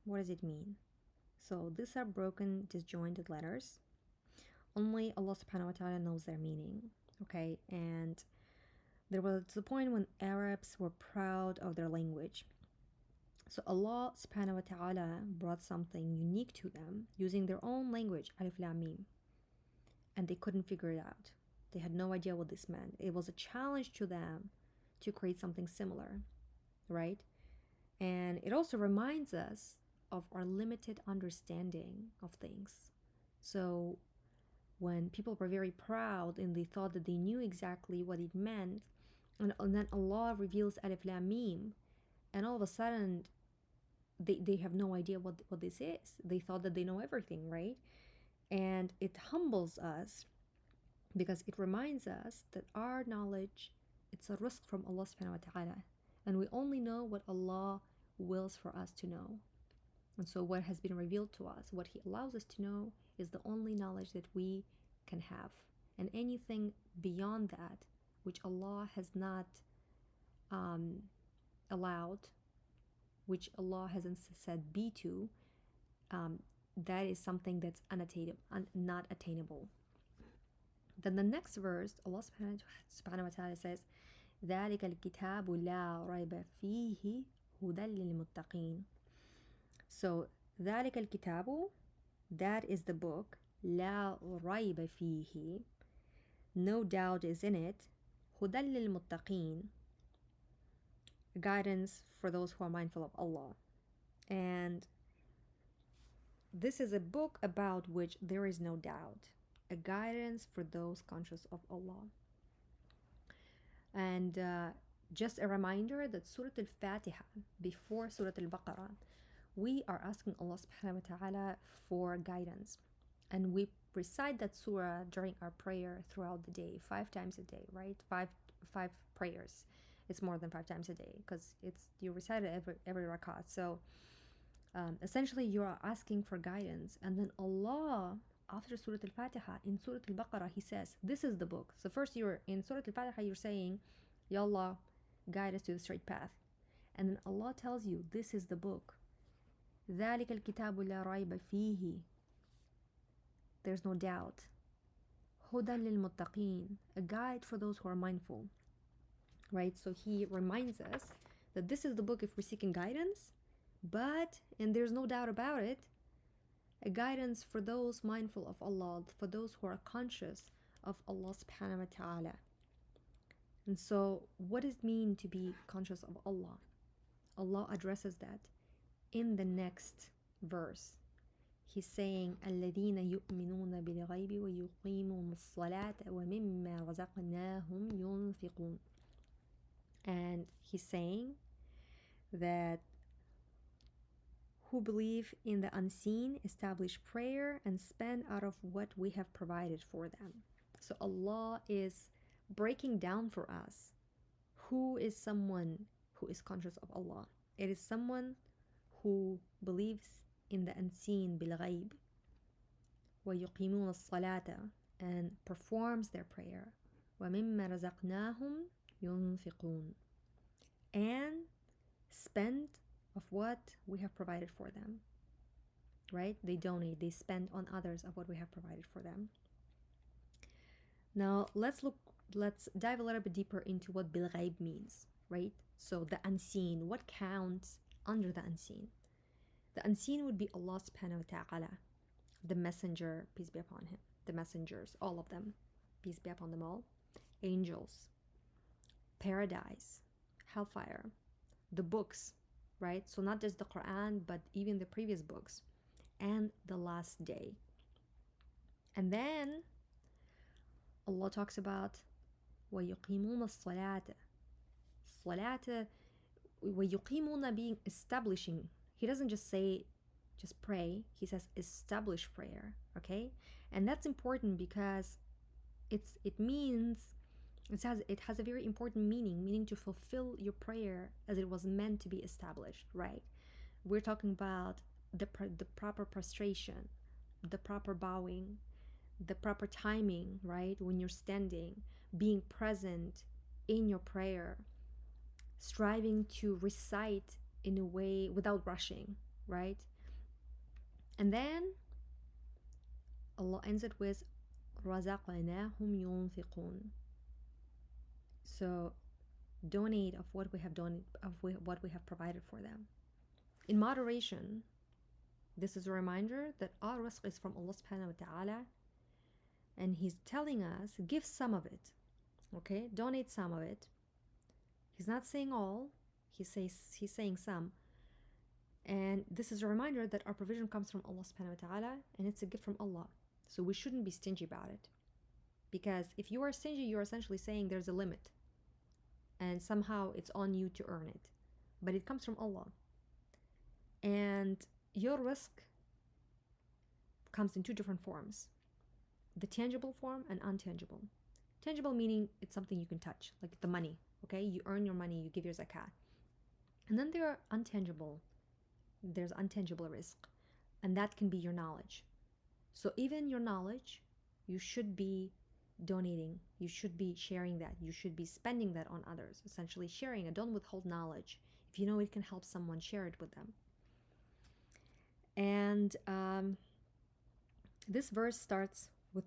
What does it mean? So these are broken, disjointed letters. Only Allah subhanahu wa ta'ala knows their meaning. Okay, and there was a point when Arabs were proud of their language. So Allah subhanahu wa ta'ala brought something unique to them using their own language, Alif Lam Mim. And they couldn't figure it out. They had no idea what this meant. It was a challenge to them to create something similar, right? And it also reminds us of our limited understanding of things. So when people were very proud and they thought that they knew exactly what it meant, and then Allah reveals Alif Lam Mim, and all of a sudden they have no idea what this is. They thought that they know everything, right? And it humbles us because it reminds us that our knowledge, it's a rizq from Allah subhanahu wa ta'ala, and we only know what Allah wills for us to know. And so what has been revealed to us, what He allows us to know, is the only knowledge that we can have. And anything beyond that, which Allah has not allowed, which Allah hasn't said be to, that is something that's not attainable. Then the next verse, Allah subhanahu wa ta'ala says, ذَلِكَ الْكِتَابُ لَا رَيْبَ فِيهِ هُدًى لِلْمُتَّقِينَ. So ذَلِكَ الْكِتَابُ, that is the book, لَا رَيْبَ فِيهِ, no doubt is in it, هُدًى لِلْمُتَّقِينَ, guidance for those who are mindful of Allah. And this is a book about which there is no doubt, a guidance for those conscious of Allah. And just a reminder that Surah Al-Fatiha, before Surah Al-Baqarah, we are asking Allah subhanahu wa ta'ala for guidance. And we recite that surah during our prayer throughout the day, 5 times a day, right? Five prayers. It's more than 5 times a day because you recite it every rakat. So essentially you are asking for guidance. And then Allah, after Surah Al-Fatiha, in Surah Al-Baqarah, He says, this is the book. So first you're in Surah Al-Fatiha, you're saying, Ya Allah, guide us to the straight path. And then Allah tells you, this is the book. ذَلِكَ الْكِتَابُ لَا رَيْبَ فِيهِ, there's no doubt. هُدًى لِلْمُتَّقِينَ, a guide for those who are mindful. Right? So He reminds us that this is the book if we're seeking guidance, but, and there's no doubt about it, a guidance for those mindful of Allah, for those who are conscious of Allah subhanahu wa ta'ala. And so what does it mean to be conscious of Allah? Allah addresses that in the next verse. He's saying الذين يؤمنون بالغيب ويقيمون الصلاة ومما رزقناهم ينفقون. And He's saying that who believe in the unseen establish prayer and spend out of what we have provided for them. So Allah is breaking down for us who is someone who is conscious of Allah. It is someone who believes in the unseen بالغيب ويقيمون الصلاة, and performs their prayer, ومما رزقناهم ينفقون, and spend of what we have provided for them. Right? They donate, they spend on others of what we have provided for them. Now let's dive a little bit deeper into what bilghaib means, right? So the unseen, what counts under the unseen? The unseen would be Allah subhanahu wa ta'ala, the messenger, peace be upon Him, the messengers, all of them, peace be upon them all, angels, paradise, hellfire, the books, right? So not just the Quran, but even the previous books, and the last day. And then Allah talks about وَيُقِيمُونَ الصَّلَاةَ. Salat, وَيُقِيمُونَ being establishing. He doesn't just say, just pray. He says establish prayer, okay? And that's important because it has a very important meaning to fulfill your prayer as it was meant to be established, right? We're talking about the proper prostration, the proper bowing, the proper timing, right? When you're standing, being present in your prayer, striving to recite in a way without rushing, right? And then Allah ends it with رَزَقْنَاهُمْ يُنْفِقُونَ. So donate of what we have done, of what we have provided for them. In moderation, this is a reminder that our rizq is from Allah subhanahu wa ta'ala, and He's telling us, give some of it, okay? Donate some of it. He's not saying all, He's saying some. And this is a reminder that our provision comes from Allah subhanahu wa ta'ala, and it's a gift from Allah. So we shouldn't be stingy about it. Because if you are stingy, you're essentially saying there's a limit, and somehow it's on you to earn it. But it comes from Allah. And your risk comes in two different forms: the tangible form and untangible. Tangible meaning it's something you can touch, like the money, okay? You earn your money, you give your zakat. And then there are untangible. There's untangible risk, and that can be your knowledge. So even your knowledge, you should be donating, you should be sharing that, you should be spending that on others, essentially sharing it. Don't withhold knowledge. If you know it can help someone, share it with them. And this verse starts with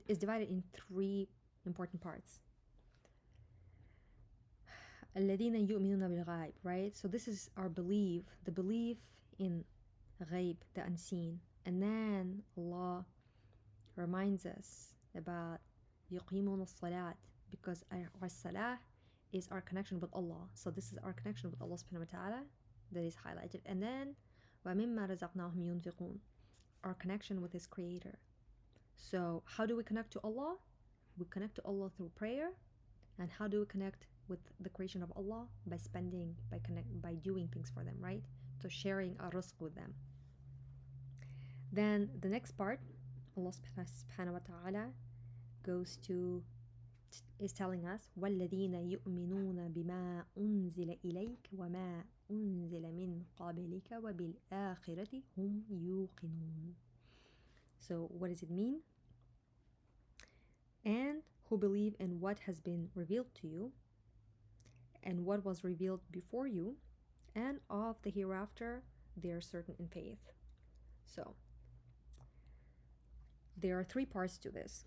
is divided in three important parts. الَّذِينَ يُؤْمِنُونَ بِالْغَيْبِ, right? So this is our belief, the belief in ghaib, the unseen. And then Allah reminds us about يُقِيمُونَ الصَّلَاةِ, because our salah is our connection with Allah. So this is our connection with Allah subhanahu wa ta'ala that is highlighted. And then وَمِمَّا رَزَقْنَاهُمْ يُنْفِقُونَ, our connection with His Creator. So how do we connect to Allah? We connect to Allah through prayer. And how do we connect with the creation of Allah? By spending, by doing things for them, right? So sharing our rizq with them. Then the next part, Allah subhanahu wa ta'ala is telling us وَالَّذِينَ يُؤْمِنُونَ بِمَا أُنزِلَ إِلَيْكَ وَمَا أُنزِلَ مِنْ قَبْلِكَ وَبِالْآخِرَةِ هُمْ يُوقِنُونَ. So what does it mean? And who believe in what has been revealed to you and what was revealed before you, and of the hereafter they are certain in faith. So there are three parts to this.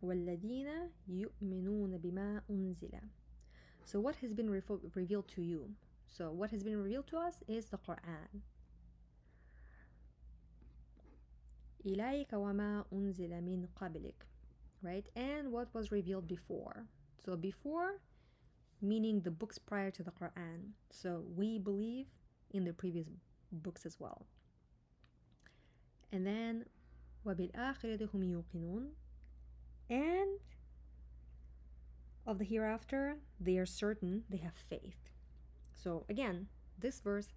وَالَّذِينَ يُؤْمِنُونَ بِمَا أُنزِلَ. So what has been revealed to you? So what has been revealed to us is the Quran. إِلَيْكَ وَمَا أُنزِلَ مِنْ قَبْلِكَ, right? And what was revealed before. So before, meaning the books prior to the Quran. So we believe in the previous books as well. And then وَبِالْآخِرَةِ هُمْ يُوقِنُونَ, and of the hereafter they are certain, they have faith. So again, this verse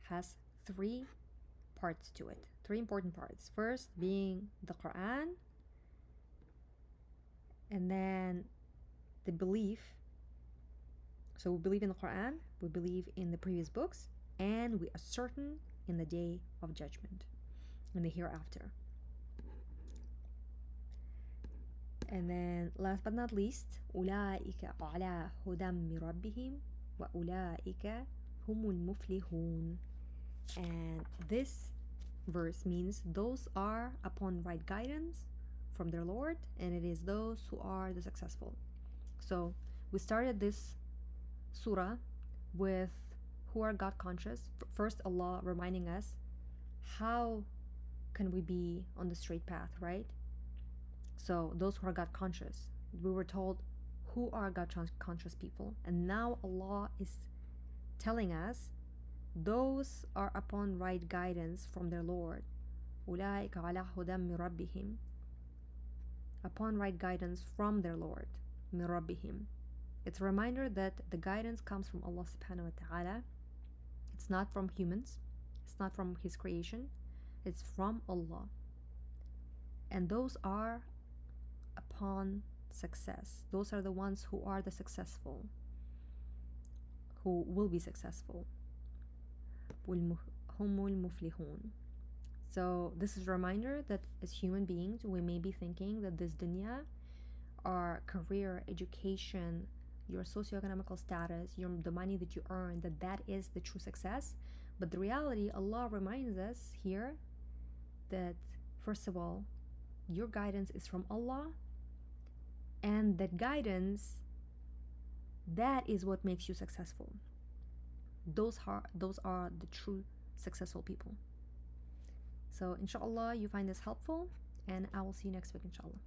has three parts to it, three important parts. First being the Quran, and then the belief. So we believe in the Quran, we believe in the previous books, and we are certain in the day of judgment, in the hereafter. And then last but not least, أولئك على هدى من ربهم وأولئك هم المفلحون. And this verse means those are upon right guidance from their Lord, and it is those who are the successful. So we started this surah with who are God conscious. First, Allah reminding us how can we be on the straight path, right? So those who are God conscious, we were told who are God conscious people, and now Allah is telling us those are upon right guidance from their Lord. أولئك على هدى من ربهم, upon right guidance from their Lord. من ربهم. It's a reminder that the guidance comes from Allah subhanahu wa ta'ala. It's not from humans, it's not from His creation, it's from Allah. And those are upon success. Those are the ones who are the successful, who will be successful. هم المفلحون. So this is a reminder that as human beings, we may be thinking that this dunya, our career, education, your socioeconomical status, the money that you earn, that is the true success. But the reality, Allah reminds us here that, first of all, your guidance is from Allah, and that guidance, that is what makes you successful. Those are the true successful people. So inshallah you find this helpful, and I will see you next week inshallah.